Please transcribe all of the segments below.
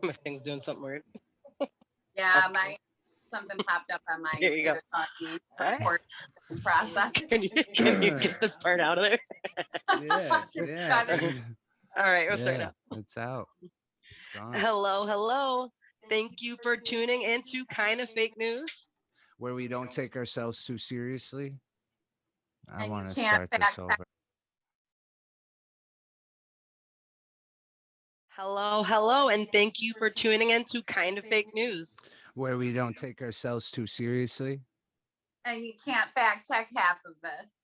My thing's doing something weird. Yeah, Okay. something popped up on mine There you too. go. On the All right. recording process. Can you get this part out of there? Yeah, Just yeah. got it. All right, we'll start Yeah, now. it's out. It's gone. Hello, hello. Thank you for tuning into Kind of Fake News. Where we don't take ourselves too seriously. I And you want to can't start this fact over. Hello, hello, and thank you for tuning into Kind of Fake News. Where we don't take ourselves too seriously. And you can't fact check half of this.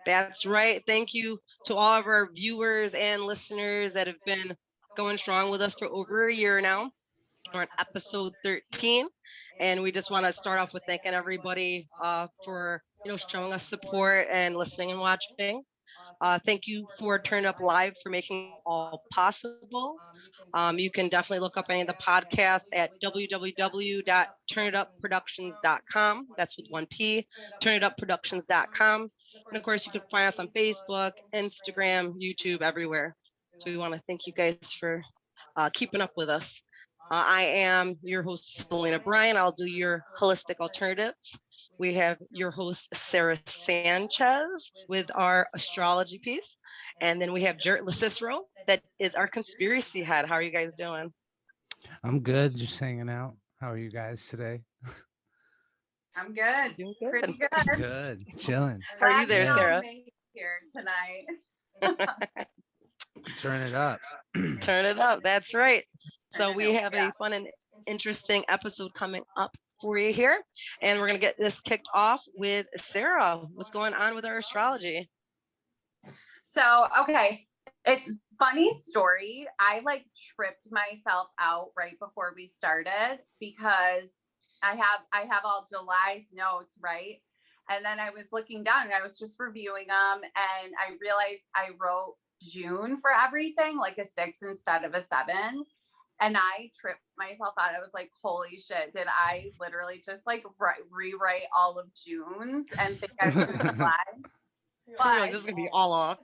That's right. Thank you to all of our viewers and listeners that have been going strong with us for over a year now. We're on episode 13, and we just want to start off with thanking everybody for showing us support and listening and watching. Thank you for Turn Up Live for making this all possible. You can definitely look up any of the podcasts at www.turnitupproductions.com. That's with one P, turnitupproductions.com. And of course, you can find us on Facebook, Instagram, YouTube, everywhere. So we want to thank you guys for keeping up with us. I am your host, Celina Bryan. I'll do your holistic alternatives. We have your host, Sara Sanchez, with our astrology piece. And then we have Jarett that is our conspiracy head. How are you guys doing? I'm good, just hanging out. How are you guys today? I'm good. Doing good. Pretty good. Good, chilling. How are you there, Yeah. Sara? Here tonight. Turn it up. Turn it up. That's right. So we have a fun and interesting episode coming up for you here. And we're going to get this kicked off with Sara. What's going on with our astrology? So, okay. It's funny story. I tripped myself out right before we started because I have all July's notes, right? And then I was looking down and I was just reviewing them and I realized I wrote June for everything, like a 6 instead of a 7. And I tripped myself out. I was like, holy shit, did I literally just rewrite all of June's and think I was July? But this is going to be all off.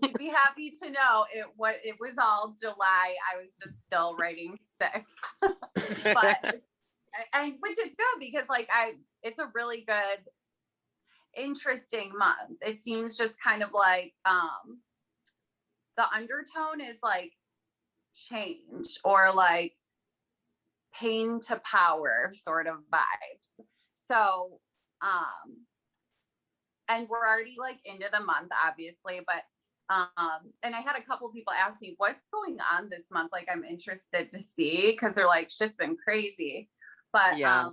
You'd be happy to know it was all July. I was just still writing 6. But and which is good because it's a really good, interesting month. It seems just kind of like the undertone is like change or like pain to power sort of vibes. So and we're already into the month, obviously, but and I had a couple people ask me what's going on this month. I'm interested to see because they're like, shit's been crazy. But yeah,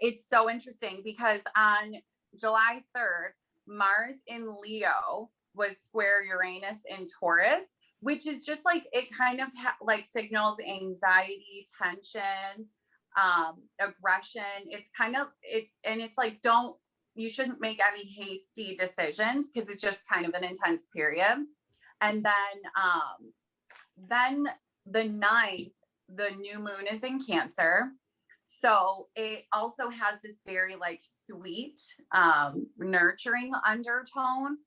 it's so interesting because on July 3rd, Mars in Leo was square Uranus in Taurus, which is just it kind of signals anxiety, tension, aggression. It's kind of it, and it's you shouldn't make any hasty decisions because it's just kind of an intense period. And then the 9th, the new moon is in Cancer. So it also has this very sweet, nurturing undertone.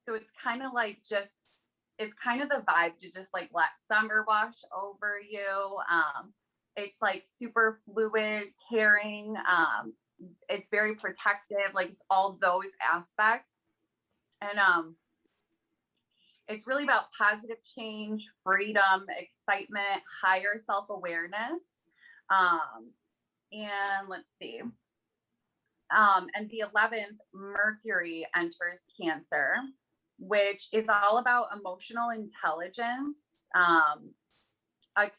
So it's kind of it's kind of the vibe to just let summer wash over you. It's super fluid, caring. It's very protective. It's all those aspects. And it's really about positive change, freedom, excitement, higher self-awareness. And let's see. And the 11th, Mercury enters Cancer, which is all about emotional intelligence. But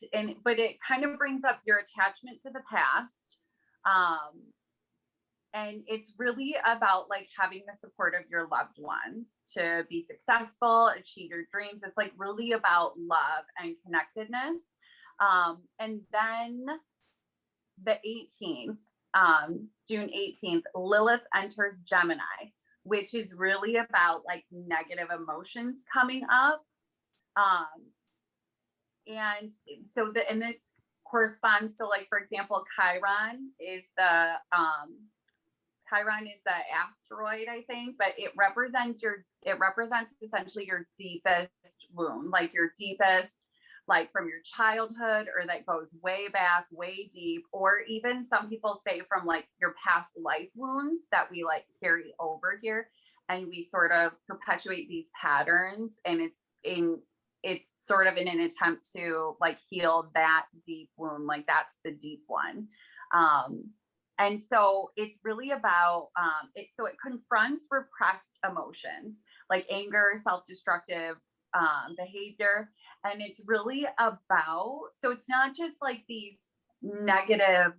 it kind of brings up your attachment to the past. And it's really about having the support of your loved ones to be successful, achieve your dreams. It's really about love and connectedness. And then the 18th, June 18th, Lilith enters Gemini, which is really about negative emotions coming up. And so and this corresponds to for example, Chiron is the asteroid, I think, but it represents essentially your deepest wound, your deepest like from your childhood, or that goes way back, way deep, or even some people say from like your past life wounds that we like carry over here, and we sort of perpetuate these patterns, and it's sort of in an attempt to like heal that deep wound, like that's the deep one. And so it's really about it confronts repressed emotions like anger, self-destructive behavior. And it's really about, so it's not just like these negative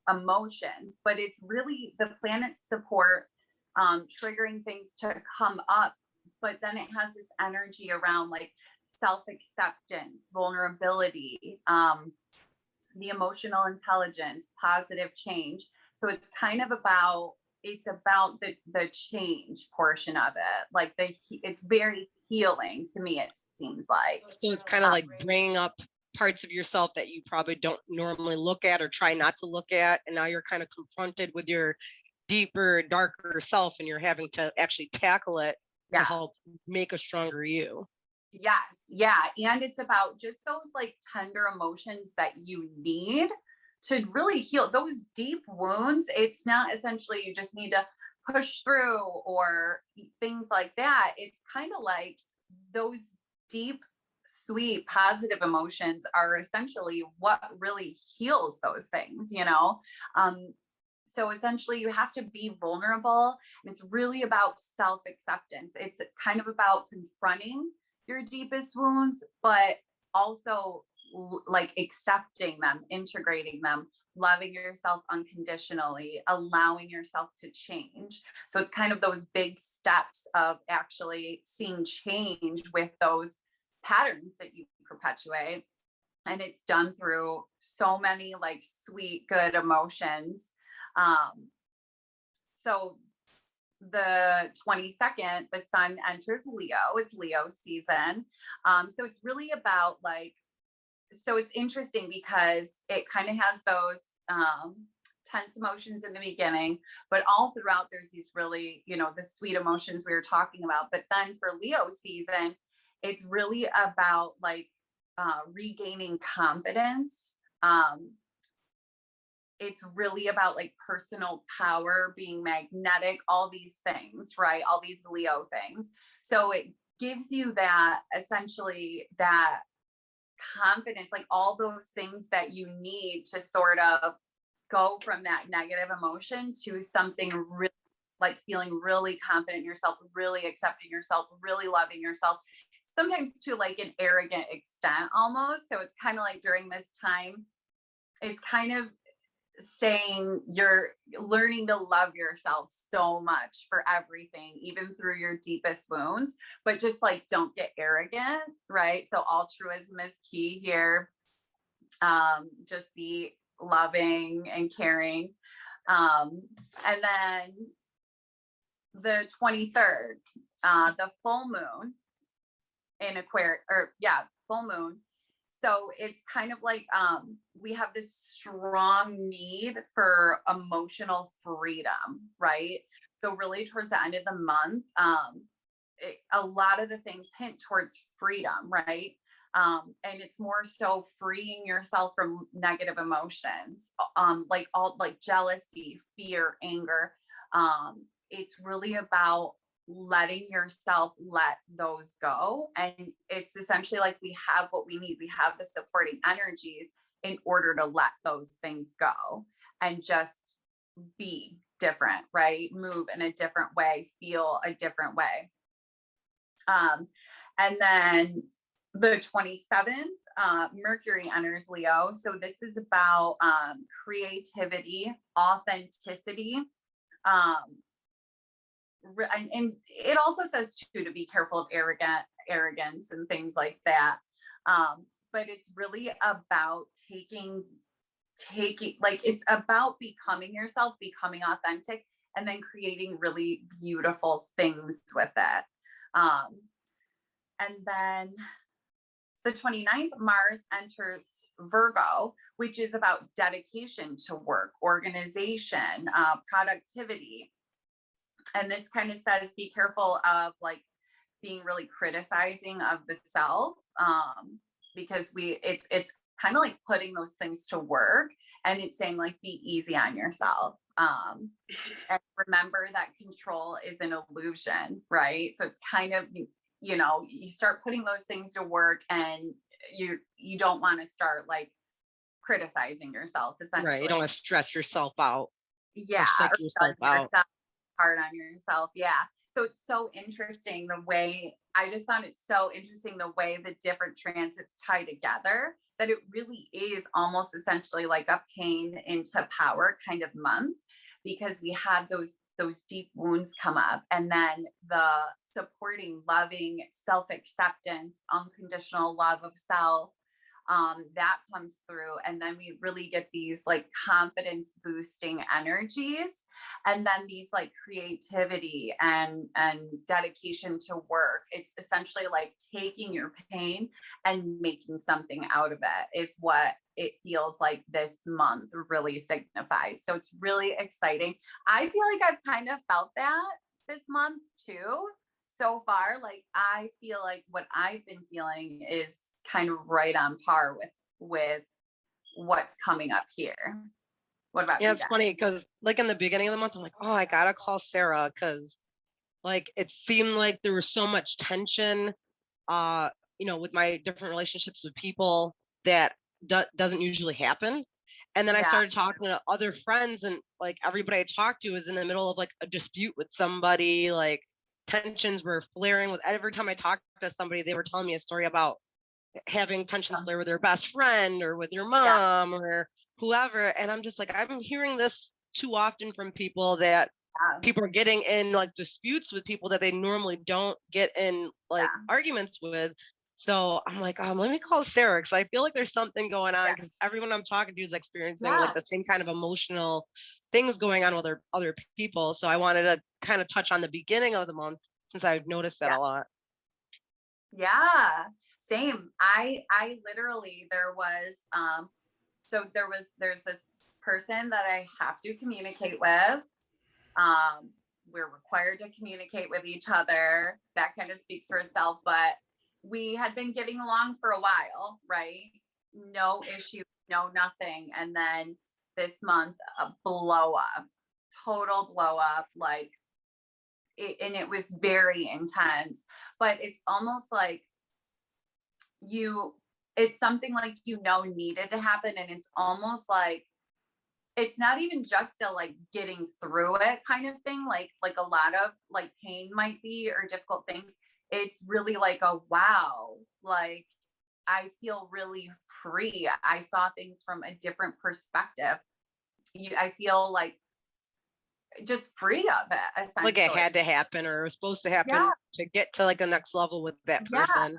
emotions, but it's really the planets support triggering things to come up. But then it has this energy around like self-acceptance, vulnerability, the emotional intelligence, positive change. So it's kind of about, it's about the change portion of it. Like it's very healing to me, it seems like. So it's kind of like bringing up parts of yourself that you probably don't normally look at or try not to look at. And now you're kind of confronted with your deeper, darker self, and you're having to actually tackle it to help make a stronger you. Yes. Yeah. And it's about just those like tender emotions that you need to really heal those deep wounds. It's not essentially you just need to push through or things like that. It's kind of like those deep, sweet, positive emotions are essentially what really heals those things, you know? So essentially you have to be vulnerable, and it's really about self-acceptance. It's kind of about confronting your deepest wounds, but also like accepting them, integrating them, loving yourself unconditionally, allowing yourself to change. So it's kind of those big steps of actually seeing change with those patterns that you perpetuate. And it's done through so many like sweet, good emotions. So the 22nd, the sun enters Leo. It's Leo season. So it's really about like, so it's interesting because it kind of has those tense emotions in the beginning, but all throughout there's these really, you know, the sweet emotions we were talking about. But then for Leo season, it's really about like regaining confidence. It's really about like personal power, being magnetic, all these things, right? All these Leo things. So it gives you that essentially that confidence, like all those things that you need to sort of go from that negative emotion to something really like feeling really confident in yourself, really accepting yourself, really loving yourself, sometimes to like an arrogant extent almost. So it's kind of like during this time, it's kind of saying you're learning to love yourself so much for everything, even through your deepest wounds, but just like don't get arrogant, right? So altruism is key here. Just be loving and caring. And then the 23rd, the full moon in Aquarius, full moon. So it's kind of like we have this strong need for emotional freedom, right? So really towards the end of the month, a lot of the things hint towards freedom, right? And it's more so freeing yourself from negative emotions, like jealousy, fear, anger. It's really about letting yourself let those go. And it's essentially like we have what we need. We have the supporting energies in order to let those things go and just be different, right? Move in a different way, feel a different way. And then the 27th, Mercury enters Leo. So this is about creativity, authenticity, and it also says too to be careful of arrogance and things like that. But it's really about taking like it's about becoming yourself, becoming authentic, and then creating really beautiful things with it. And then the 29th, Mars enters Virgo, which is about dedication to work, organization, productivity. And this kind of says, be careful of like being really criticizing of the self. because it's kind of like putting those things to work, and it's saying like, be easy on yourself. And remember that control is an illusion, right? So it's kind of, you know, you start putting those things to work, and you don't want to start like criticizing yourself, essentially. Right. You don't want to stress yourself out. Yeah. Or psych yourself out. Hard on yourself. Yeah. So it's so interesting the way, I just found it so interesting the way the different transits tie together, that it really is almost essentially like a pain into power kind of month, because we had those deep wounds come up, and then the supporting, loving, self-acceptance, unconditional love of self, that comes through. And then we really get these like confidence boosting energies, and then these like creativity and dedication to work. It's essentially like taking your pain and making something out of it, is what it feels like this month really signifies. So it's really exciting. I feel like I've kind of felt that this month too so far. Like I feel like what I've been feeling is kind of right on par with what's coming up here. What about you? Yeah, it's funny because like in the beginning of the month, I'm like, oh, I gotta call Sara, because like it seemed like there was so much tension, you know, with my different relationships with people that doesn't usually happen. And then I started talking to other friends, and like everybody I talked to was in the middle of like a dispute with somebody. Like tensions were flaring with every time I talked to somebody, they were telling me a story about having tensions flare with their best friend or with your mom or whoever. And I'm just like, I've been hearing this too often from people, that people are getting in like disputes with people that they normally don't get in like arguments with. So I'm like, let me call Sara, because I feel like there's something going on, because everyone I'm talking to is experiencing like the same kind of emotional things going on with other people. So I wanted to kind of touch on the beginning of the month, since I've noticed that a lot. Yeah, same. I literally, there's this person that I have to communicate with. We're required to communicate with each other. That kind of speaks for itself, but we had been getting along for a while, right? No issue, no nothing. And then this month, a blow up, total blow up, like and it was very intense. But it's almost like it's something like, needed to happen. And it's almost like, it's not even just a like getting through it kind of thing, like a lot of like pain might be, or difficult things. It's really like a wow, like I feel really free. I saw things from a different perspective. I feel like just free of it, essentially. Like it had to happen, or it was supposed to happen to get to like the next level with that person.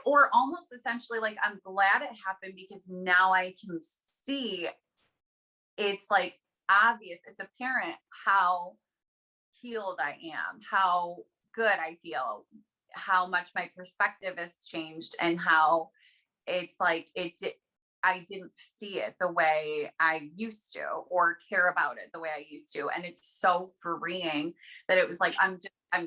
Or almost essentially like, I'm glad it happened, because now I can see, it's like obvious, it's apparent how healed I am, how good I feel, how much my perspective has changed, and how it's like I didn't see it the way I used to, or care about it the way I used to. And it's so freeing that it was like, I'm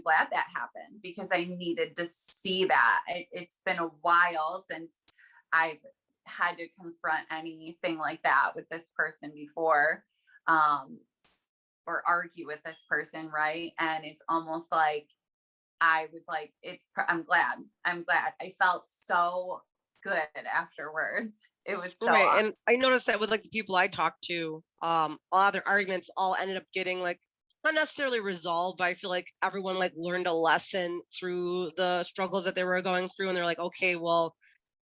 glad that happened, because I needed to see that. It's been a while since I've had to confront anything like that with this person before, or argue with this person, right? And it's almost like I was like, I'm glad. I felt so good afterwards. It was so awesome. And I noticed that with like the people I talked to, a lot of their arguments all ended up getting like not necessarily resolved, but I feel like everyone like learned a lesson through the struggles that they were going through, and they're like, okay, well,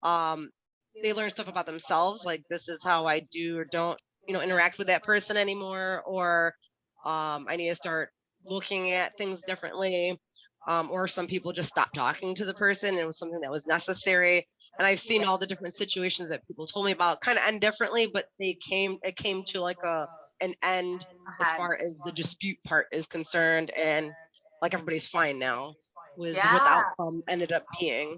they learn stuff about themselves, like this is how I do or don't, interact with that person anymore, or I need to start looking at things differently. Or some people just stopped talking to the person. It was something that was necessary. And I've seen all the different situations that people told me about kind of end differently, but it came to like an end as far as the dispute part is concerned, and like everybody's fine now with what the outcome ended up being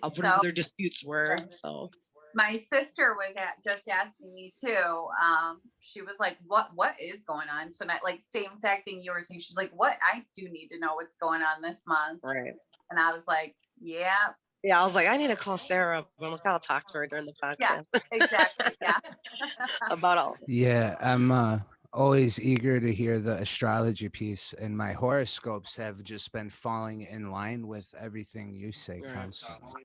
of whatever their disputes were. So my sister was just asking me too. She was like, what is going on tonight? Like same exact thing you were saying. She's like, what? I do need to know what's going on this month. Right. And I was like, yeah, Yeah, I was like, I need to call Sarah, but I'll talk to her during the Yeah, podcast exactly. Yeah. about all. Yeah, I'm always eager to hear the astrology piece, and my horoscopes have just been falling in line with everything you say Right. constantly.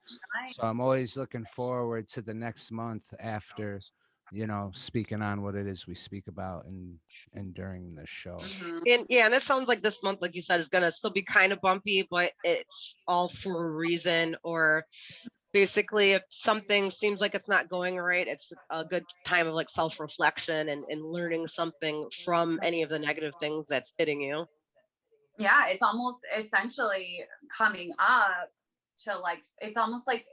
So I'm always looking forward to the next month after, speaking on what it is we speak about and during the show. Mhm. And yeah, and it sounds like this month, like you said, is gonna still be kind of bumpy, but it's all for a reason. Or basically, if something seems like it's not going right, it's a good time of like self-reflection and learning something from any of the negative things that's hitting you. Yeah, it's almost essentially coming up to like, it's almost like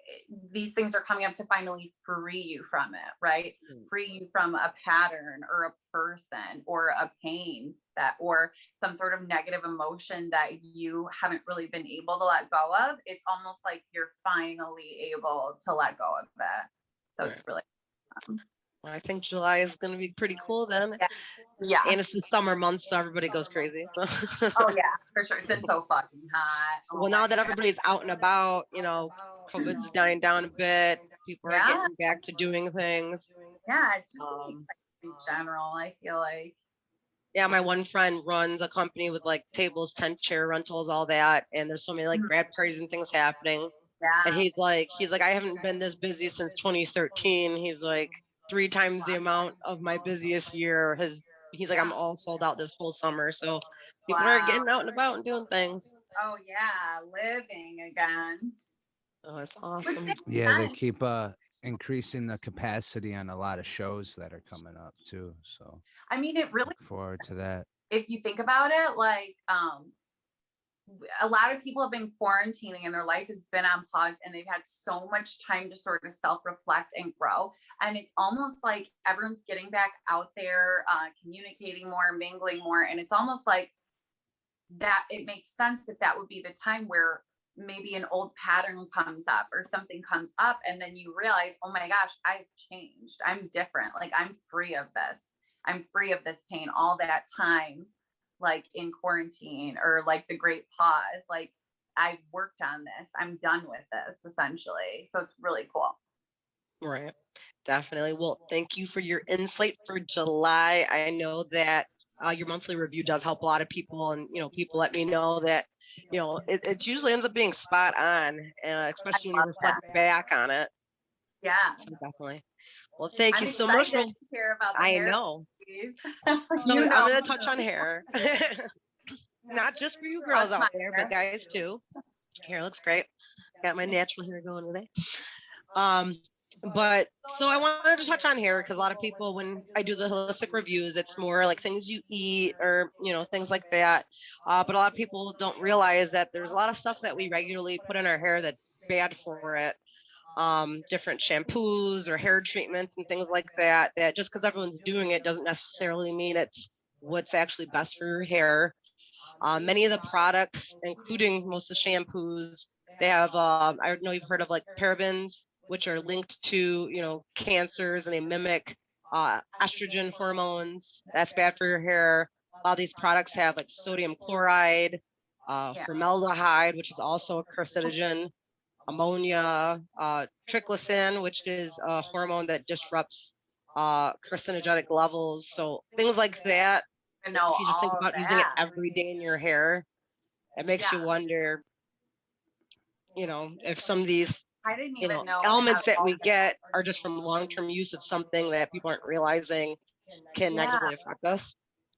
these things are coming up to finally free you from it, right? Free you from a pattern or a person or a pain that, or some sort of negative emotion that you haven't really been able to let go of. It's almost like you're finally able to let go of that. So Right. it's really fun. I think July is going to be pretty cool then. Yeah. Yeah. And it's the summer month, so everybody goes crazy. Oh yeah, for sure. It's been so fucking hot. Oh Well, now my that God. everybody's out and about, COVID's dying down a bit. People are Yeah. getting back to doing things. Yeah, it's just Um, in general, I feel like. yeah, my one friend runs a company with like tables, tent, chair rentals, all that, and there's so many like Mhm. grad parties and things happening. And Yeah. he's like, I haven't been this busy since 2013. He's like 3 times the amount of my busiest year. He's like, I'm all sold out this whole summer. So people are Wow. getting out and about and doing things. Oh yeah, living again. Oh, it's Which awesome. makes Yeah, they sense. keep increasing the capacity on a lot of shows that are coming up too. So I mean, it really, look forward to that. if you think about it, like a lot of people have been quarantining and their life has been on pause and they've had so much time to sort of self-reflect and grow. And it's almost like everyone's getting back out there, communicating more, mingling more. And it's almost like that it makes sense if that would be the time where maybe an old pattern comes up or something comes up and then you realize, oh my gosh, I've changed, I'm different, like I'm free of this, I'm free of this pain. All that time, like in quarantine or like the great pause, like I've worked on this, I'm done with this essentially. So it's really cool. Right. Definitely. Well, thank you for your insight for July. I know that your monthly review does help a lot of people, and people let me know that it usually ends up being spot on, I especially when you love reflect that. back on it. Yeah, So definitely. Well, thank I'm you so much. excited to hear about the I hair know. piece. So You I'm know, going to touch on hair, not just for you girls trust my out there, but hair. guys too. Hair looks great. Got my natural hair going today. Um, but so I wanted to touch on hair because a lot of people, when I do the holistic reviews, it's more like things you eat or things like that. But a lot of people don't realize that there's a lot of stuff that we regularly put in our hair that's bad for it. Different shampoos or hair treatments and things like that. That just because everyone's doing it doesn't necessarily mean it's what's actually best for your hair. Many of the products, including most of the shampoos, they have, I know you've heard of like parabens, which are linked to, cancers, and they mimic estrogen hormones. That's bad for your hair. A lot of these products have like sodium chloride, Yeah. formaldehyde, which is also a carcinogen, ammonia, triclosan, which is a hormone that disrupts carcinogenic levels. So things like that, I if know you just think all of about using it that. every day in your hair, it makes you Yeah. wonder, if some of these, I didn't even know elements that all we that. get are just from long-term use of something that people aren't realizing can Yeah. negatively affect us.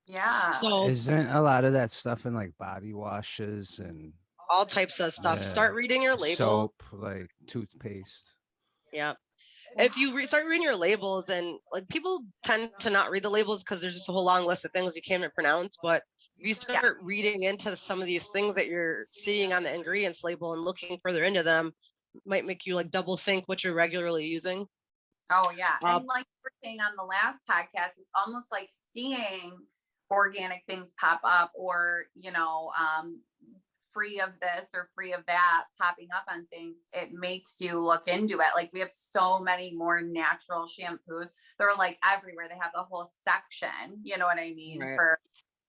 Yeah. So Isn't a lot of that stuff in like body washes and all types of stuff. Start reading your labels. soap, like toothpaste? Yeah. If you start reading your labels, and like people tend to not read the labels because there's just a whole long list of things you can't even pronounce, but if you start reading into some of these things that you're seeing on the ingredients label and looking further into them, might make you like double think what you're regularly using. Oh yeah. Uh, And like we were saying on the last podcast, it's almost like seeing organic things pop up or, free of this or free of that popping up on things. It makes you look into it. Like we have so many more natural shampoos. They're like everywhere. They have the whole section, you know what I mean? Right.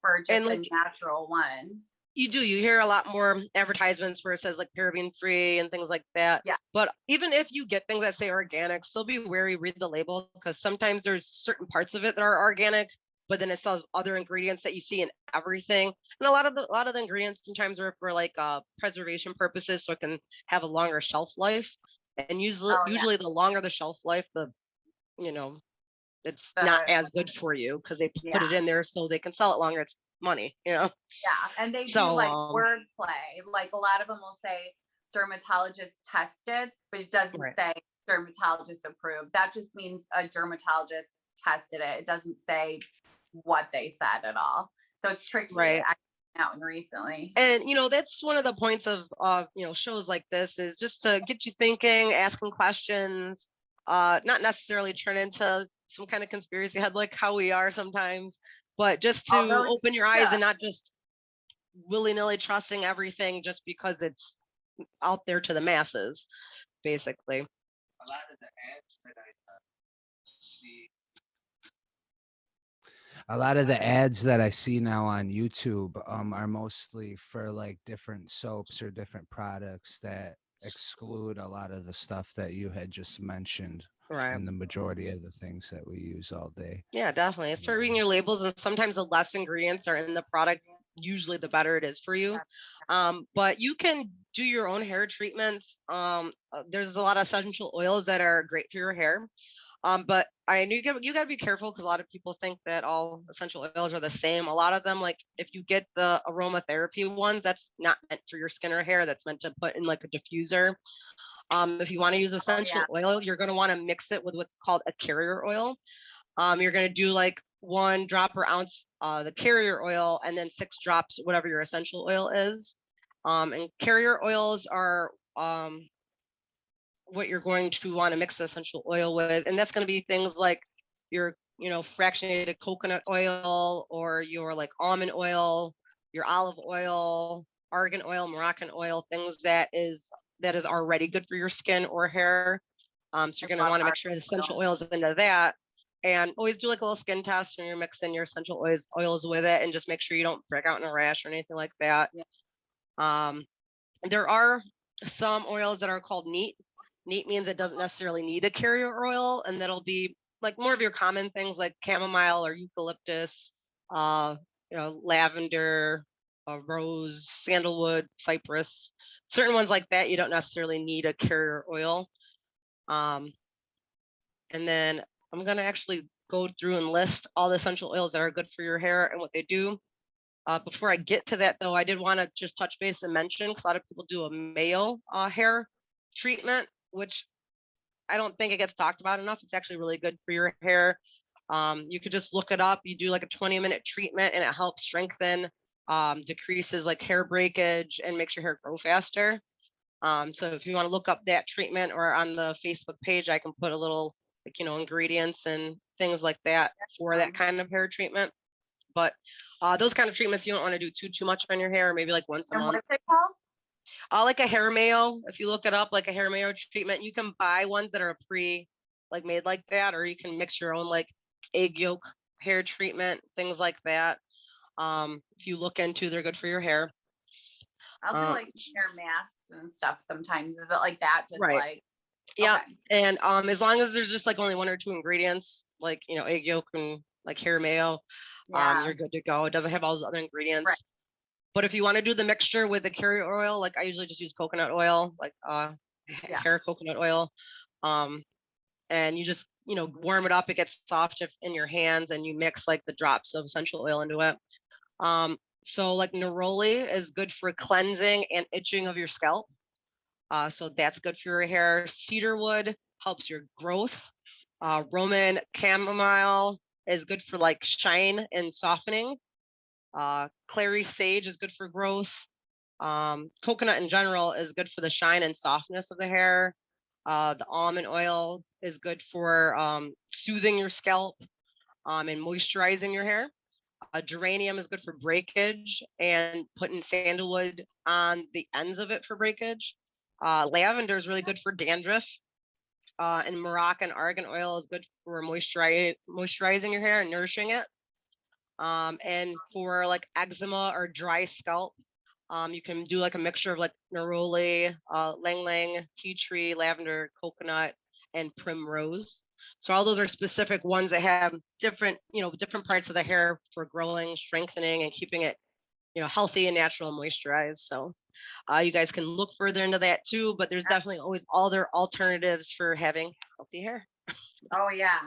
For just And the like natural ones. You do. You hear a lot more advertisements where it says like paraben free and things like that. Yeah. But even if you get things that say organic, still be wary, read the label, because sometimes there's certain parts of it that are organic, but then it sells other ingredients that you see in everything. And a lot of the ingredients sometimes are for like preservation purposes, so it can have a longer shelf life. And usually the longer the shelf life, the you know it's not as good for you, because they put it in there so they can sell it longer. It's money. Yeah, and they do like wordplay. Like a lot of them will say dermatologist tested, but it doesn't say dermatologist approved. That just means a dermatologist tested it. It doesn't say what they said at all. So it's tricky. Right. Out and recently. And that's one of the points of shows like this, is just to get you thinking, asking questions, not necessarily turn into some kind of conspiracy head like how we are sometimes, but just to open your eyes and not just willy-nilly trusting everything just because it's out there to the masses, basically. A lot of the ads that I see. A lot of the ads that I see now on YouTube are mostly for like different soaps or different products that exclude a lot of the stuff that you had just mentioned. Right. And the majority of the things that we use all day. Yeah, definitely. Start reading your labels, and sometimes the less ingredients are in the product, usually the better it is for you. But you can do your own hair treatments. There's a lot of essential oils that are great for your hair. But I knew you got to be careful, because a lot of people think that all essential oils are the same. A lot of them, like if you get the aromatherapy ones, that's not meant for your skin or hair. That's meant to put in like a diffuser. If you want to use essential oil, you're going to want to mix it with what's called a carrier oil. You're going to do like 1 drop per ounce the carrier oil, and then 6 drops whatever your essential oil is. And carrier oils are what you're going to want to mix the essential oil with, and that's going to be things like your fractionated coconut oil, or your like almond oil, your olive oil, argan oil, Moroccan oil, things that is already good for your skin or hair. So you're going to want to make sure the essential oils into that, and always do like a little skin test when you're mixing your essential oils with it, and just make sure you don't break out in a rash or anything like that. There are some oils that are called neat. Neat means it doesn't necessarily need a carrier oil, and that'll be like more of your common things like chamomile or eucalyptus, lavender, rose, sandalwood, cypress. Certain ones like that, you don't necessarily need a carrier oil. And then I'm going to actually go through and list all the essential oils that are good for your hair and what they do. Before I get to that, though, I did want to just touch base and mention, because a lot of people do a Mayo hair treatment, which I don't think it gets talked about enough. It's actually really good for your hair. You could just look it up. You do like a 20-minute treatment, and it helps strengthen, decreases like hair breakage, and makes your hair grow faster. So if you want to look up that treatment, or on the Facebook page, I can put a little ingredients and things like that for that kind of hair treatment. But those kind of treatments, you don't want to do too much on your hair, maybe like once a month. What's it called? Like a hair mayo. If you look it up, like a hair mayo treatment, you can buy ones that are made like that, or you can mix your own like egg yolk hair treatment, things like that. If you look into, they're good for your hair. I'll do like hair masks and stuff sometimes. Is it like that? Just like yeah. Okay. And as long as there's just like only 1 or 2 ingredients, like egg yolk and like hair mayo, you're good to go. It doesn't have all those other ingredients. Right. But if you want to do the mixture with the carrier oil, like I usually just use coconut oil, like hair coconut oil. And you just, warm it up. It gets soft in your hands, and you mix like the drops of essential oil into it. So like neroli is good for cleansing and itching of your scalp. So that's good for your hair. Cedarwood helps your growth. Roman chamomile is good for like shine and softening. Clary sage is good for growth. Coconut in general is good for the shine and softness of the hair. The almond oil is good for soothing your scalp and moisturizing your hair. Geranium is good for breakage, and putting sandalwood on the ends of it for breakage. Lavender is really good for dandruff. And Moroccan argan oil is good for moisturizing your hair and nourishing it. And for like eczema or dry scalp, You can do like a mixture of like neroli, lang lang, tea tree, lavender, coconut, and primrose. So all those are specific ones that have different, different parts of the hair for growing, strengthening, and keeping it, healthy and natural and moisturized. So you guys can look further into that too, but there's definitely always other alternatives for having healthy hair. Oh yeah.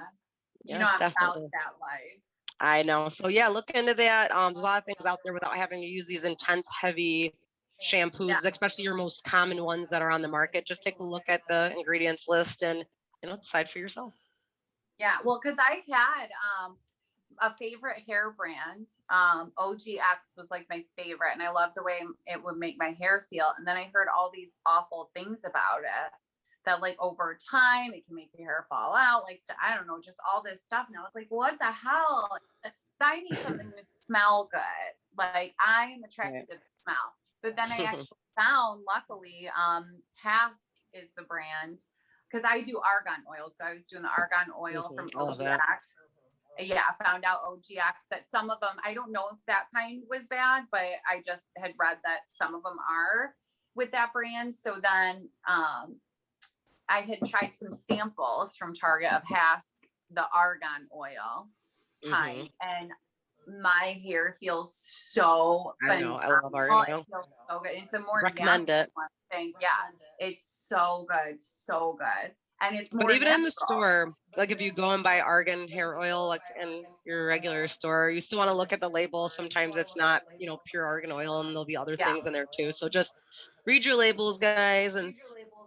Yes, I'm about definitely. that life. I know. So yeah, look into that. There's a lot of things out there without having to use these intense, heavy shampoos, especially your most common ones that are on the market. Just take a look at the ingredients list and decide for yourself. Yeah, well, because I had a favorite hair brand. OGX was like my favorite, and I loved the way it would make my hair feel. And then I heard all these awful things about it. That like over time it can make your hair fall out, like I don't know, just all this stuff. And I was like, what the hell? I need something to smell good. Like I'm attracted to the smell. But then I actually found, luckily, Hask is the brand, because I do argan oil. So I was doing the argan oil from OGX. Yeah, I found out OGX that some of them, I don't know if that kind was bad, but I just had read that some of them are with that brand. So then I had tried some samples from Target of Hask, the argan oil kind, and my hair feels so phenomenal. I love argan oil. It feels so good. It's a more recommend it. Thing. Yeah, it's so good, so good. And it's more but even natural. In the store, like if you go and buy argan hair oil, like in your regular store, you still want to look at the label. Sometimes it's not, pure argan oil, and there'll be other things in there too. So just read your labels, guys. And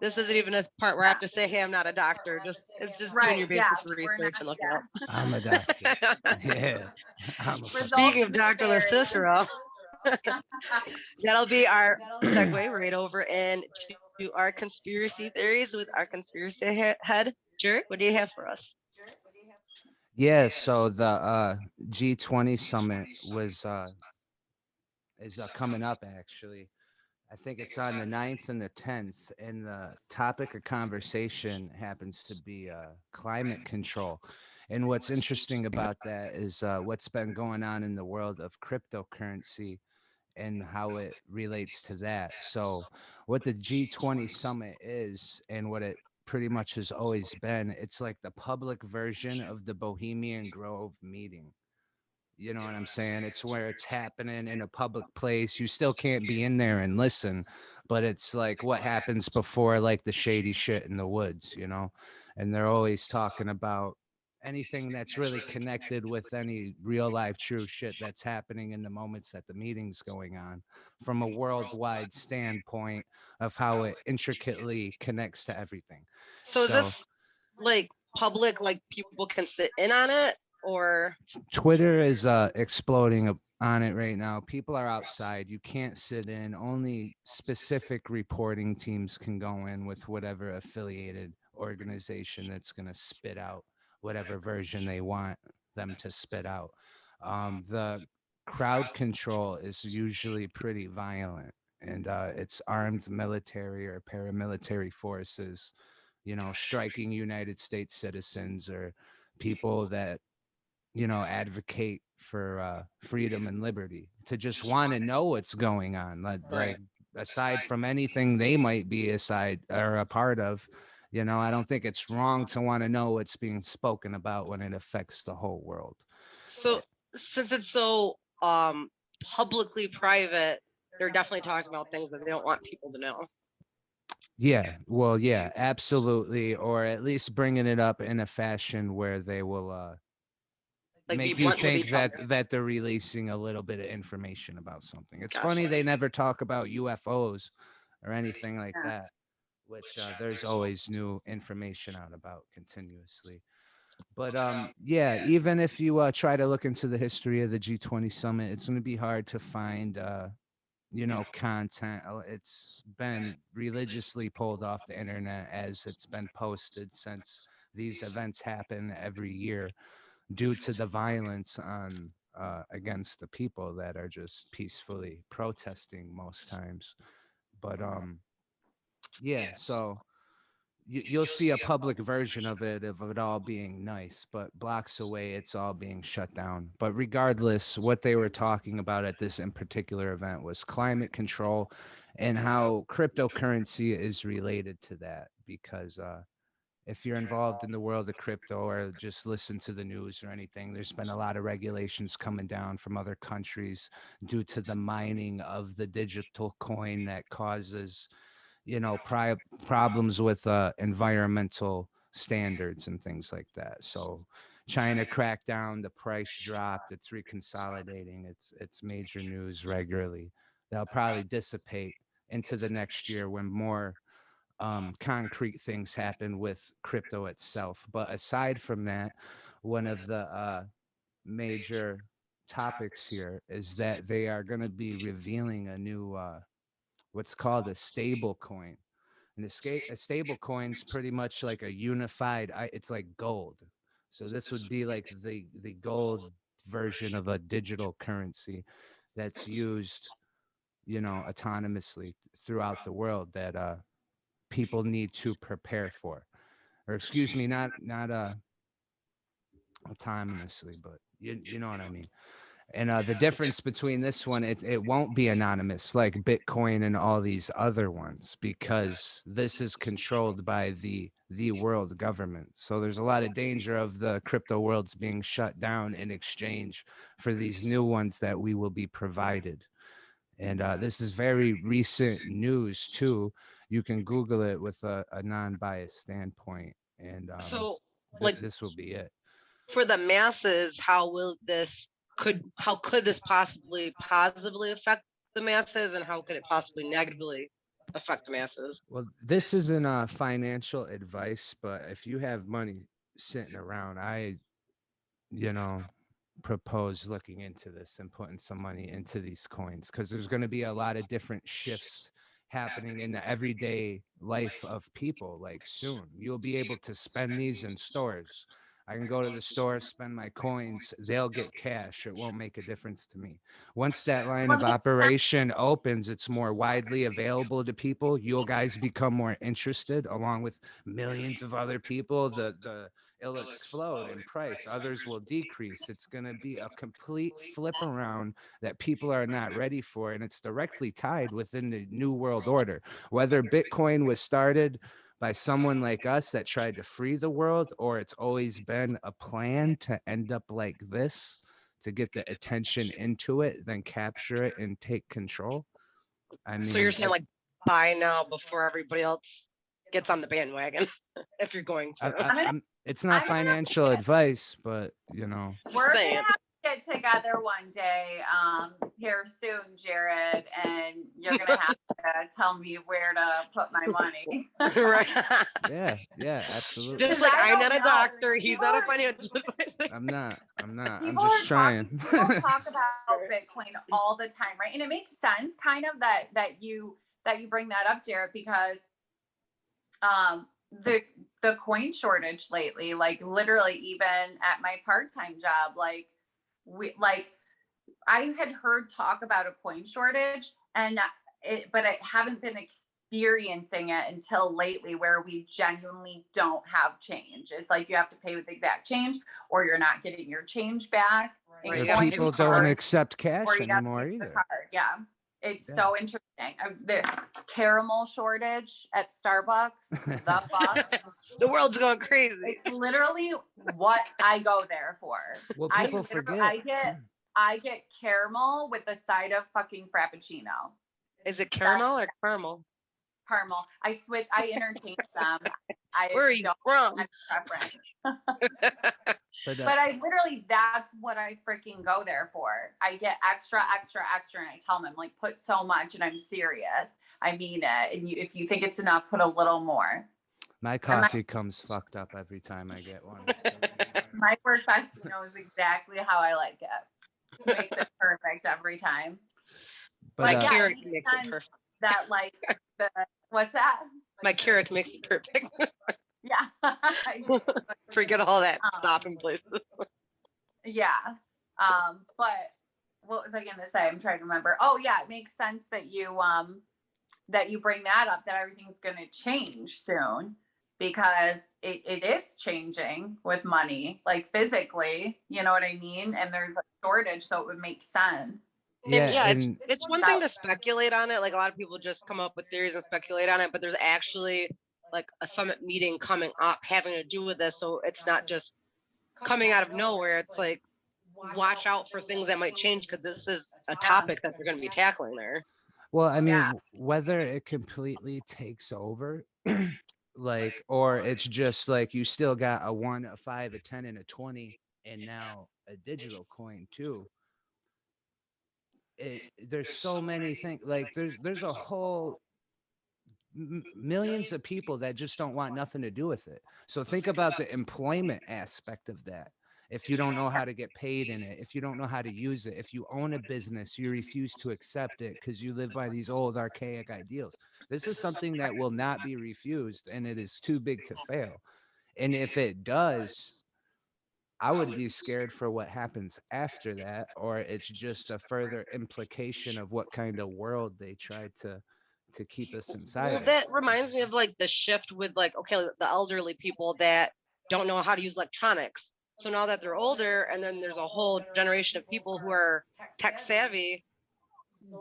this isn't even a part where I have to say, hey, I'm not a doctor. It's just doing your basic research and looking up. I'm a doctor. Yeah. Speaking of Dr. Cicero, that'll be our segue right over into our conspiracy theories with our conspiracy head. Jarett, what do you have for us? Yeah, so the G20 summit is coming up, actually. I think it's on the 9th and the 10th, and the topic of conversation happens to be climate control. And what's interesting about that is what's been going on in the world of cryptocurrency and how it relates to that. So what the G20 summit is, and what it pretty much has always been, it's like the public version of the Bohemian Grove meeting. You know what I'm saying? It's where it's happening in a public place. You still can't be in there and listen, but it's like what happens before, like the shady shit in the woods, And they're always talking about anything that's really connected with any real life true shit that's happening in the moments that the meeting's going on, from a worldwide standpoint of how it intricately connects to everything. So is this like public, like people can sit in on it? Or Twitter is exploding on it right now. People are outside. You can't sit in. Only specific reporting teams can go in with whatever affiliated organization that's going to spit out whatever version they want them to spit out. The crowd control is usually pretty violent, and it's armed military or paramilitary forces, striking United States citizens or people that advocate for freedom and liberty, to just want to know what's going on. Like aside from anything they might be aside or a part of, I don't think it's wrong to want to know what's being spoken about when it affects the whole world. So since it's so publicly private, they're definitely talking about things that they don't want people to know. Yeah, well, yeah, absolutely. Or at least bringing it up in a fashion where they will like make you think that they're releasing a little bit of information about something. It's funny they never talk about UFOs or anything like that, which there's always new information out about continuously. But yeah, even if you try to look into the history of the G20 summit, it's going to be hard to find content. It's been religiously pulled off the internet as it's been posted since these events happen every year, due to the violence on against the people that are just peacefully protesting most times. But yeah, so you'll see a public version of it all being nice, but blocks away it's all being shut down. But regardless, what they were talking about at this in particular event was climate control and how cryptocurrency is related to that. Because if you're involved in the world of crypto or just listen to the news or anything, there's been a lot of regulations coming down from other countries due to the mining of the digital coin that causes, you know, problems with environmental standards and things like that. So China cracked down, the price dropped, it's reconsolidating, it's major news regularly. They'll probably dissipate into the next year when more concrete things happen with crypto itself. But aside from that, one of the major topics here is that they are going to be revealing a new what's called a stable coin. And a stable coin's pretty much like a unified, it's like gold. So this would be like the gold version of a digital currency that's used, you know, autonomously throughout the world that people need to prepare for. Or excuse me, not autonomously, but you know what I mean. And the difference between this one, it won't be anonymous like Bitcoin and all these other ones, because this is controlled by the world government. So there's a lot of danger of the crypto worlds being shut down in exchange for these new ones that we will be provided. And this is very recent news too. You can Google it with a non-biased standpoint, and So, like, this will be it. for the masses, how could this possibly positively affect the masses, and how could it possibly negatively affect the masses? Well, this isn't financial advice, but if you have money sitting around, you know, propose looking into this and putting some money into these coins, because there's going to be a lot of different shifts happening in the everyday life of people. Like soon you'll be able to spend these in stores. I can go to the store, spend my coins, they'll get cash. It won't make a difference to me. Once that line of operation opens, it's more widely available to people. You'll guys become more interested along with millions of other people. It'll explode in price. Others will decrease. It's going to be a complete flip around that people are not ready for. And it's directly tied within the New World Order. Whether Bitcoin was started by someone like us that tried to free the world, or it's always been a plan to end up like this, to get the attention into it, then capture it and take control. I mean, so you're saying like buy now before everybody else gets on the bandwagon, if you're going to. It's not financial advice, but you know, we're gonna have to get together one day here soon, Jarett, and you're gonna have to tell me where to put my money. Right. Yeah, absolutely. Just like I'm not a doctor, he's not a financial advisor. I'm not. I'm just trying. People talk about Bitcoin all the time, right? And it makes sense kind of that you bring that up, Jarett, because the coin shortage lately, like literally even at my part-time job, I had heard talk about a coin shortage, but I haven't been experiencing it until lately, where we genuinely don't have change. It's like you have to pay with exact change, or you're not getting your change back. Right. People don't accept cash anymore either. Yeah. It's so interesting. The caramel shortage at Starbucks. The world's going crazy. It's literally what I go there for. Well, people forget. I get caramel with the side of fucking frappuccino. Is it caramel or caramel? Caramel. I switch. I interchange them. Where are you from? But I literally, that's what I freaking go there for. I get extra, and I tell them, like, put so much, and I'm serious. I mean it. And if you think it's enough, put a little more. My coffee comes fucked up every time I get one. My workfest knows exactly how I like it. It makes it perfect every time. But my Keurig makes it perfect. That like what's that? My Keurig makes it perfect. Yeah. Forget all that stopping places. Yeah. But what was I gonna say? I'm trying to remember. Oh yeah, it makes sense that you bring that up, that everything's gonna change soon, because it is changing with money, like physically, you know what I mean? And there's a shortage, so it would make sense. And Yeah, and it's one thing to speculate on it. Like a lot of people just come up with theories and speculate on it, but there's actually like a summit meeting coming up having to do with this. So it's not just coming out of nowhere. It's like watch out for things that might change because this is a topic that they're going to be tackling there. well, I mean, Yeah. whether it completely takes over, like, or it's just like you still got a 1, a 5, a 10, and a 20, and now a digital coin too. There's so many things. Like, there's a whole millions of people that just don't want nothing to do with it. So think about the employment aspect of that. If you don't know how to get paid in it, if you don't know how to use it, if you own a business, you refuse to accept it because you live by these old archaic ideals. This is something that will not be refused, and it is too big to fail. And if it does, I would be scared for what happens after that, or it's just a further implication of what kind of world they try to keep us inside Well, of. that reminds me of like the shift with like, okay, the elderly people that don't know how to use electronics. So now that they're older, and then there's a whole generation of people who are tech savvy,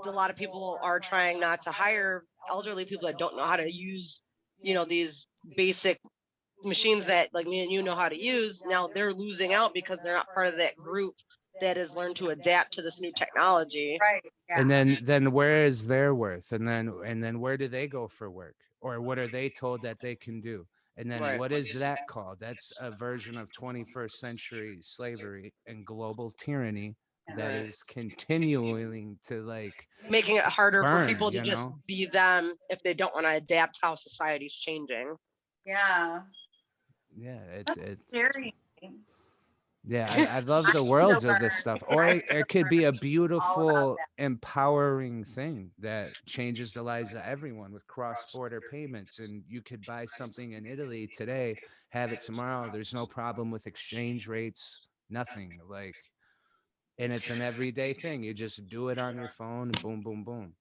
a lot of people are trying not to hire elderly people that don't know how to use, these basic machines that like me and you know how to use. Now they're losing out because they're not part of that group that has learned to adapt to this new technology. Right. Yeah. And then where is their worth? And then where do they go for work? Or what are they told that they can do? And then Right. what is that called? That's a version of 21st century slavery and global tyranny that Right. is continuing to like Making it harder for burn, people to you just know? be them if they don't want to adapt how society's changing. Yeah. Yeah, That's it's scary. yeah, I love I the need to worlds of this learn. stuff. Or I it, need to it could learn be a all about beautiful, that. empowering thing that changes the lives of everyone with cross-border payments. And you could buy something in Italy today, have it tomorrow. There's no problem with exchange rates, nothing. Like, and it's an everyday thing. You just do it on your phone, boom, boom, boom.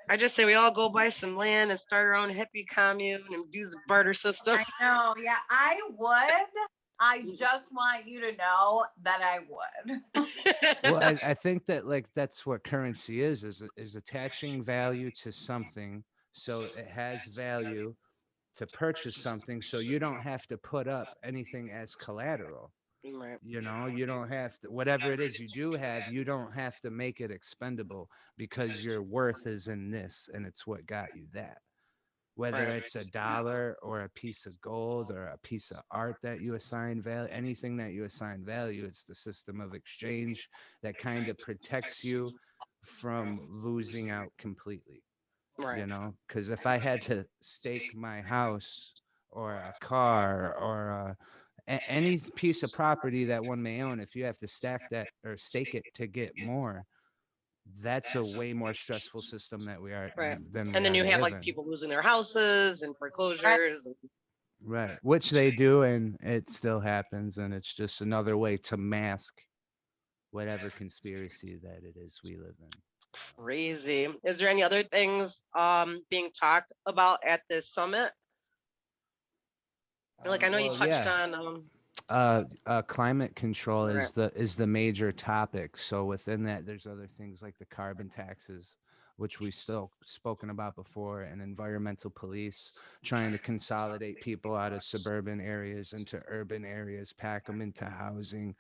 I just say we all go buy some land and start our own hippie commune and use a barter system. I know. Yeah, I would. I just want you to know that I would. Well, I think that like that's what currency is attaching value to something, so it has value to purchase something, so you don't have to put up anything as collateral. Right. You don't have to, whatever it is you do have, you don't have to make it expendable because your worth is in this, and it's what got you that. Whether Right. it's a dollar or a piece of gold or a piece of art that you assign value, anything that you assign value, it's the system of exchange that kind of protects you from losing out completely. Right. Because if I had to stake my house or a car or any piece of property that one may own, if you have to stack that or stake it to get more, that's a way more stressful system that we are Right. than we And then you already have live like in. people losing their houses and foreclosures. Right, which they do, and it still happens, and it's just another way to mask whatever conspiracy that it is we live in. Crazy. Is there any other things being talked about at this summit? Like I know you Well, touched yeah. on Climate control Right. is the major topic. So within that, there's other things like the carbon taxes, which we still spoken about before, and environmental police trying to consolidate people out of suburban areas into urban areas, pack them into housing.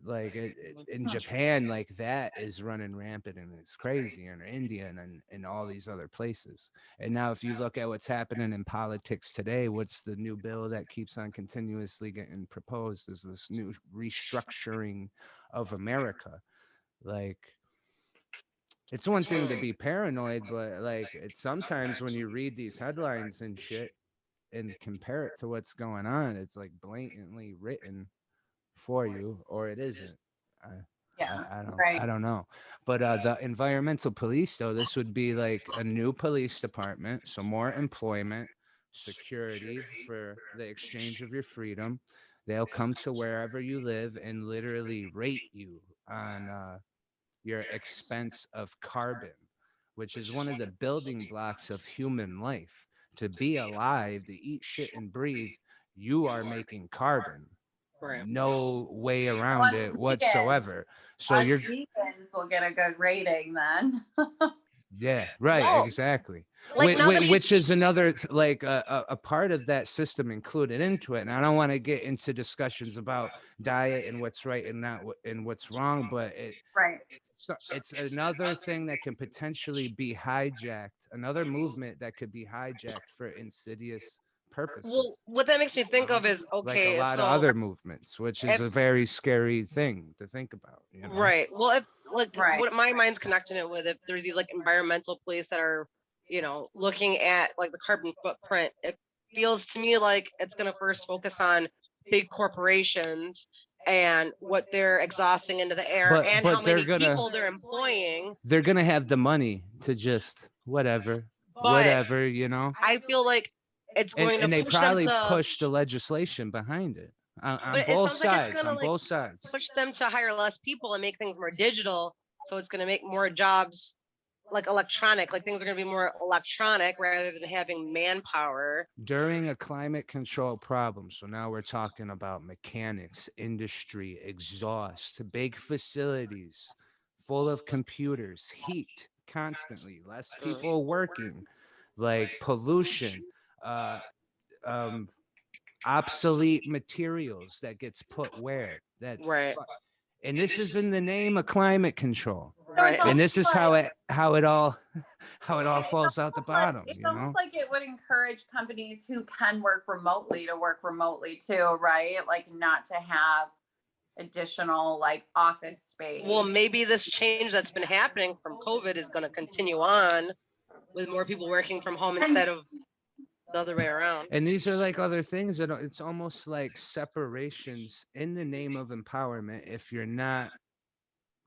Like in Japan, like that is running rampant, and it's crazy, and India and all these other places. And now if you look at what's happening in politics today, what's the new bill that keeps on continuously getting proposed is this new restructuring of America. Like, it's one thing to be paranoid, but like it's sometimes when you read these headlines and shit and compare it to what's going on, it's like blatantly written for you, or it isn't. I, Yeah. I don't know. But the environmental police, though, this would be like a new police department, so more employment, security for the exchange of your freedom. They'll come to wherever you live and literally rate you on your expense of carbon, which is one of the building blocks of human life. To be alive, to eat, shit, and breathe, you are making carbon. Right. No way around it whatsoever. So us you're vegans will get a good rating then. yeah, right, Well, exactly. like now that Which he's is another like a part of that system included into it. And I don't want to get into discussions about diet and what's right and not and what's wrong, but Right. it's another thing that can potentially be hijacked, another movement that could be hijacked for insidious purposes. well, what that makes me think of is Like a okay, lot of so other movements, which is if, a very scary thing to think about, you know? right. Well, if like Right. what my mind's connecting it with, if there's these like environmental police that are, looking at like the carbon footprint, it feels to me like it's gonna first focus on big corporations and what they're exhausting into the air and how But many people they're employing. they're gonna have the money to just whatever, But you know? I feel like it's going to And they push them probably to, push the legislation behind it on but it both sounds like it's sides, gonna on like both sides. push them to hire less people and make things more digital. So it's gonna make more jobs like electronic, like things are going to be more electronic rather than having manpower. During a climate control problem, so now we're talking about mechanics, industry, exhaust, big facilities full of computers, heat constantly, less people working, like pollution, uh, um, obsolete materials that gets put where that's Right. and this is in the name of climate control. So it's Right. And this is almost how it all falls out the bottom, it's you know? almost like it would encourage companies who can work remotely to work remotely too, right? Like not to have additional like office space. Well, maybe this change that's been happening from COVID is going to continue on with more people working from home instead of the other way around. And these are like other things that it's almost like separations in the name of empowerment if you're not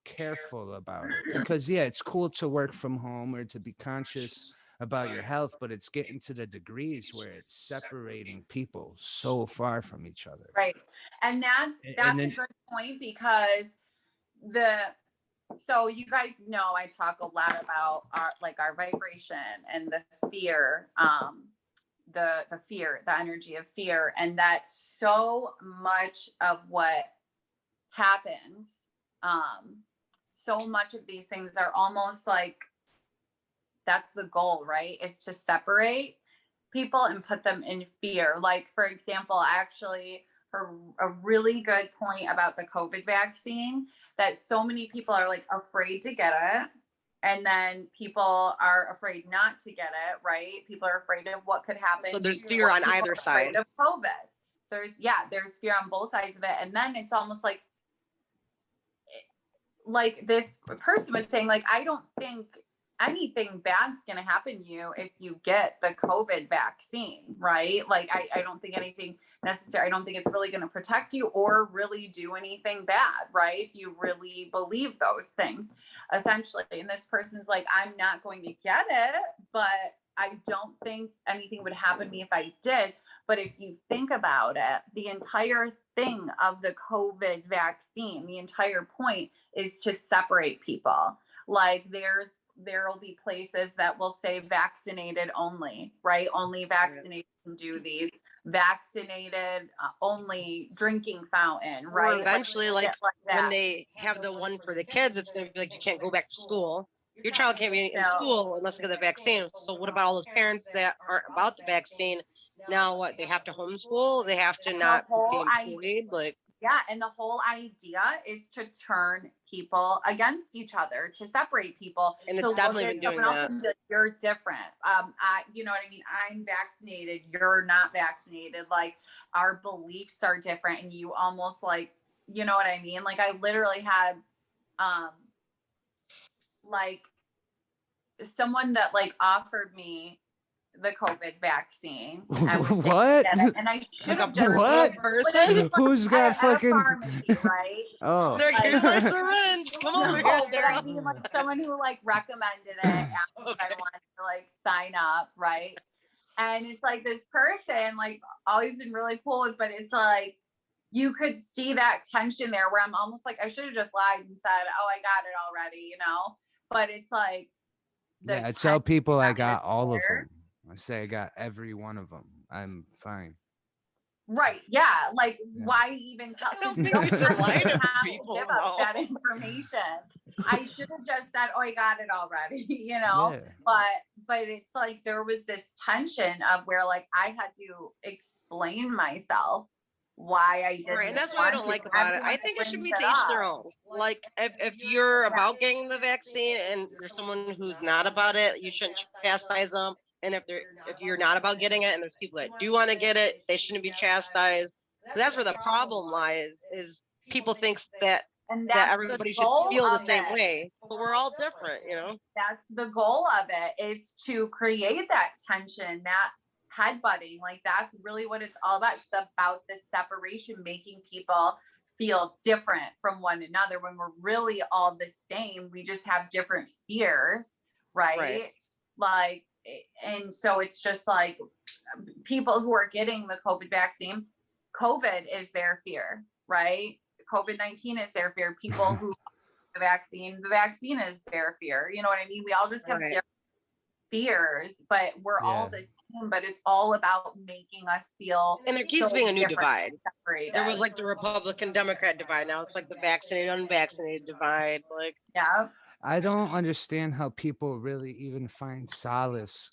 careful about it. Because yeah, it's cool to work from home or to be conscious about your health, but it's getting to the degrees where it's separating people so far from each other. Right. And that's And a then, good point because so you guys know I talk a lot about our vibration and the fear, the fear, the energy of fear. And that's so much of what happens. So much of these things are almost like that's the goal, right? Is to separate people and put them in fear. Like, for example, actually, a really good point about the COVID vaccine that so many people are like afraid to get it. And then people are afraid not to get it, right? People are afraid of what could happen. So there's fear on either side. Of COVID. There's fear on both sides of it. And then it's almost like this person was saying, like, I don't think anything bad's going to happen to you if you get the COVID vaccine, right? Like, I don't think anything necessary. I don't think it's really going to protect you or really do anything bad, right? Do you really believe those things, essentially? And this person's like, I'm not going to get it, but I don't think anything would happen to me if I did. But if you think about it, the entire thing of the COVID vaccine, the entire point is to separate people. Like there'll be places that will say vaccinated only, right? Only vaccinated can do these. Vaccinated only drinking fountain, right? Or eventually, like when they have the one for the kids, it's going to be like you can't go back to school. Your child can't be in school unless they get the vaccine. So what about all those parents that aren't about the vaccine? Now what? They have to homeschool. They have to not be employed. Like yeah, and the whole idea is to turn people against each other, to separate people. And it's definitely been doing that. And be like, you're different. You know what I mean? I'm vaccinated. You're not vaccinated. Like our beliefs are different, and you almost like, you know what I mean? Like I literally had, like someone that like offered me the COVID vaccine. What? And I should have just what person who's got fucking pharmacy, right? oh, here's my syringe. Come over here, Sara. I mean, like someone who like recommended it after I wanted to like sign up, right? And it's like this person, like always been really cool with, but it's like you could see that tension there where I'm almost like I should have just lied and said, "Oh, I got it already," you know. But it's like I tell people I got all of them. I say I got every one of them. I'm fine. Right. Yeah. Like, why even tell? I don't think we should lie to people. Give up that information. I should have just said, "Oh, I got it already," you know. Yeah. But it's like there was this tension of where like I had to explain myself why I didn't. Right, and that's what I don't like about it. I think it should be to each their own. Like, if you're about getting the vaccine and there's someone who's not about it, you shouldn't chastise them. And if you're not about getting it and there's people that do want to get it, they shouldn't be chastised. That's where the problem lies, is people think that everybody should feel the same way, but we're all different, you know. That's the goal of it, is to create that tension, that headbutting. Like, that's really what it's all about. It's about the separation, making people feel different from one another when we're really all the same. We just have different fears, right? Like, and so it's just like people who are getting the COVID vaccine, COVID is their fear, right? COVID-19 is their fear. People who the vaccine is their fear. You know what I mean? We all just have different fears, but we're all the same. But it's all about making us feel. And there keeps being a new divide. There was like the Republican Democrat divide. Now it's like the vaccinated unvaccinated divide. Like, I don't understand how people really even find solace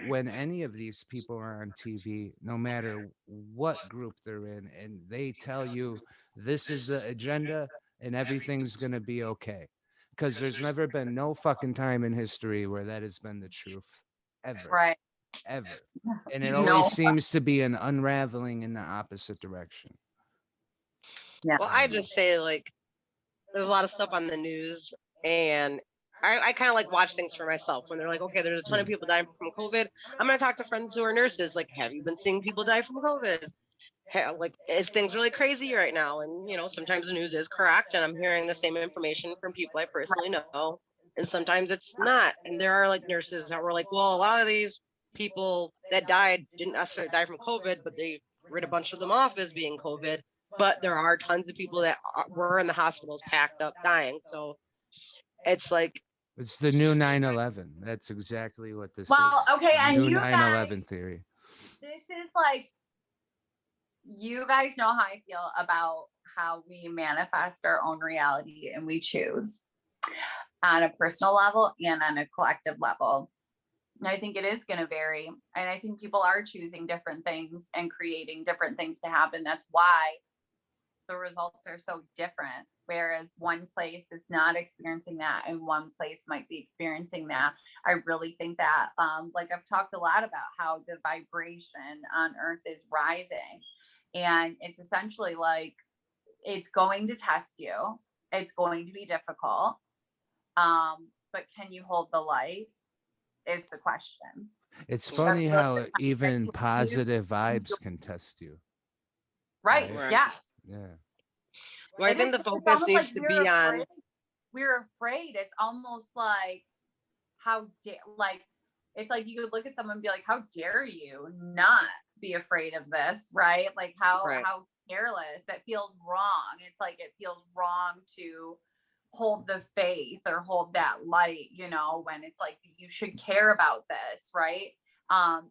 when any of these people are on TV, no matter what group they're in, and they tell you this is the agenda and everything's going to be okay. Because there's never been no fucking time in history where that has been the truth, ever. Right. Ever. And it always seems to be an unraveling in the opposite direction. Yeah. Well, I just say, like, there's a lot of stuff on the news, and I kind of like watch things for myself. When they're like, okay, there's a ton of people dying from COVID, I'm going to talk to friends who are nurses. Like, have you been seeing people die from COVID? Like, is things really crazy right now? And, you know, sometimes the news is correct, and I'm hearing the same information from people I personally know, and sometimes it's not. And there are like nurses that were like, well, a lot of these people that died didn't necessarily die from COVID, but they rid a bunch of them off as being COVID. But there are tons of people that were in the hospitals packed up dying. So it's like, it's the new 9/11. That's exactly what this is. Well, okay, and new you 9/11 theory. This is like, you guys know how I feel about how we manifest our own reality and we choose on a personal level and on a collective level. And I think it is going to vary. And I think people are choosing different things and creating different things to happen. That's why the results are so different. Whereas one place is not experiencing that and one place might be experiencing that. I really think that, like I've talked a lot about how the vibration on Earth is rising. And it's essentially like, it's going to test you. It's going to be difficult. But can you hold the light is the question. It's funny how even positive vibes can test you. Right. Yeah. Yeah. Well, I think the focus needs to be on. We're afraid. It's almost like, it's like you could look at someone and be like, how dare you not be afraid of this, right? Like how careless. That feels wrong. It's like, it feels wrong to hold the faith or hold that light, you know, when it's like, you should care about this, right?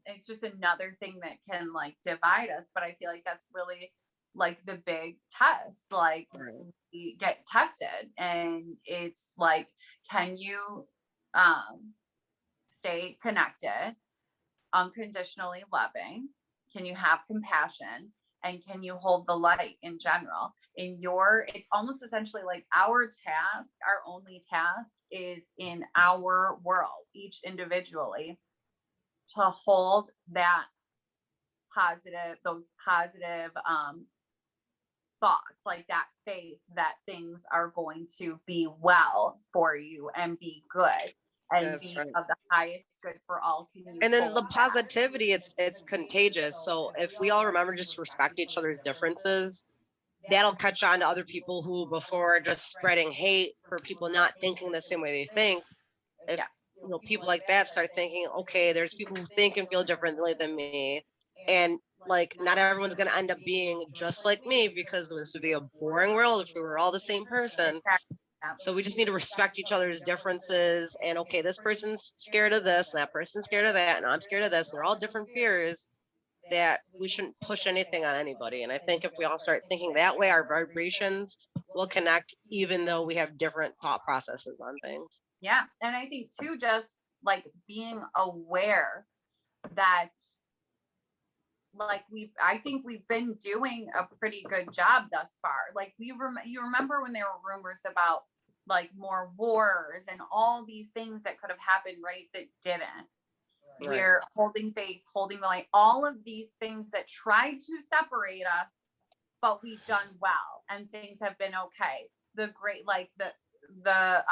It's just another thing that can like divide us. But I feel like that's really like the big test. Like, we get tested, and it's like, can you stay connected, unconditionally loving? Can you have compassion? And can you hold the light in general? It's almost essentially like our task, our only task is in our world, each individually, to hold that those positive thoughts, like that faith that things are going to be well for you and be good. And be of the highest good for all. And then the positivity, it's contagious. So if we all remember just to respect each other's differences, that'll catch on to other people who before are just spreading hate for people not thinking the same way they think. If you know, people like that start thinking, okay, there's people who think and feel differently than me, and like not everyone's going to end up being just like me, because this would be a boring world if we were all the same person. So we just need to respect each other's differences, and okay, this person's scared of this, and that person's scared of that, and I'm scared of this, and they're all different fears. that we shouldn't push anything on anybody. And I think if we all start thinking that way, our vibrations will connect, even though we have different thought processes on things. Yeah. And I think too, just like being aware that like I think we've been doing a pretty good job thus far. Like you remember when there were rumors about like more wars and all these things that could have happened, right? That didn't. Right. We're holding faith, holding the light, all of these things that tried to separate us, but we've done well and things have been okay. The great, like the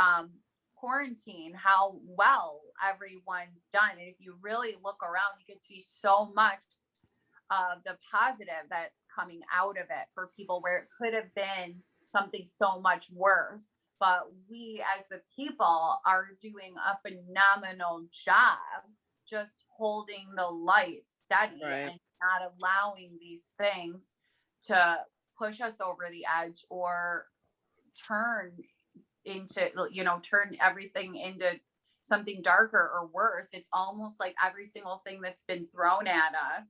quarantine, how well everyone's done. And if you really look around, you can see so much of the positive that's coming out of it for people where it could have been something so much worse. But we as the people are doing a phenomenal job just holding the light steady, right, and not allowing these things to push us over the edge or turn into, turn everything into something darker or worse. It's almost like every single thing that's been thrown at us,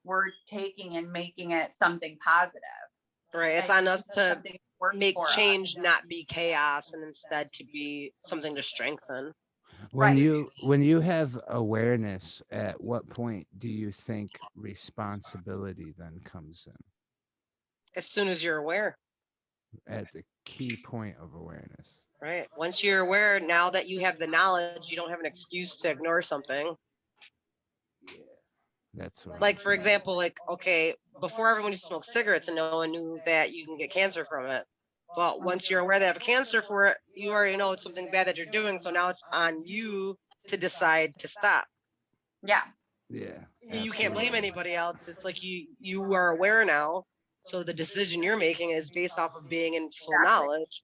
we're taking and making it something positive. Right. It's on us to make change not be chaos and instead to be something to strengthen. When you have awareness, at what point do you think responsibility then comes in? As soon as you're aware. At the key point of awareness. Right. Once you're aware, now that you have the knowledge, you don't have an excuse to ignore something. Yeah. That's what like, for example, like, okay, before everyone used to smoke cigarettes and no one knew that you can get cancer from it. Well, once you're aware that you have cancer for it, you already know it's something bad that you're doing. So now it's on you to decide to stop. Yeah. Yeah. You can't blame anybody else. It's like you are aware now. So the decision you're making is based off of being in full knowledge.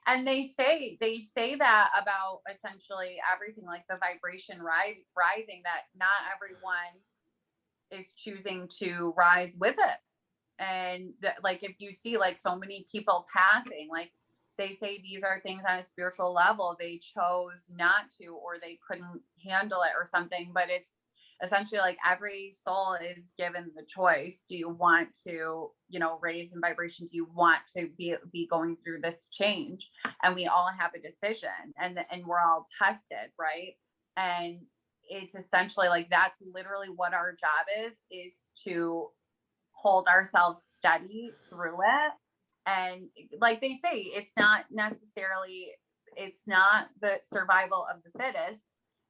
And they say that about essentially everything, like the vibration rising, that not everyone is choosing to rise with it. And like, if you see like so many people passing, like they say these are things on a spiritual level they chose not to, or they couldn't handle it or something. But it's essentially like every soul is given the choice. Do you want to, raise in vibration? Do you want to be going through this change? And we all have a decision, and we're all tested, right? And it's essentially like, that's literally what our job is to hold ourselves steady through it. And like they say, it's not the survival of the fittest.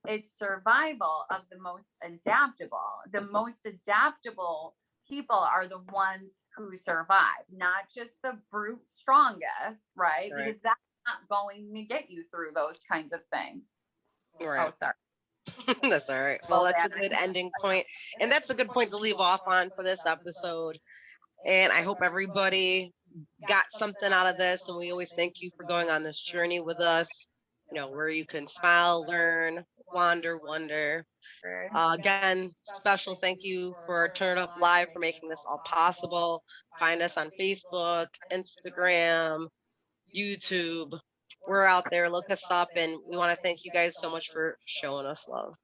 It's survival of the most adaptable. The most adaptable people are the ones who survive, not just the brute strongest, right? Because that's not going to get you through those kinds of things. Right. Oh, sorry. That's all right. Well, that's a good ending point. And that's a good point to leave off on for this episode. And I hope everybody got something out of this. And we always thank you for going on this journey with us, where you can smile, learn, wander, wonder. Again, special thank you for Turn It Up Live for making this all possible. Find us on Facebook, Instagram, YouTube. We're out there. Look us up. And we want to thank you guys so much for showing us love.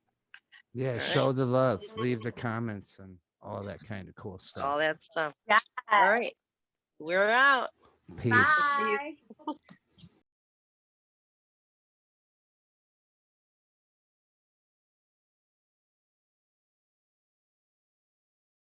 Yeah, show the love. Leave the comments and all that kind of cool stuff. All that stuff. Yeah. All right. We're out. Peace. Bye.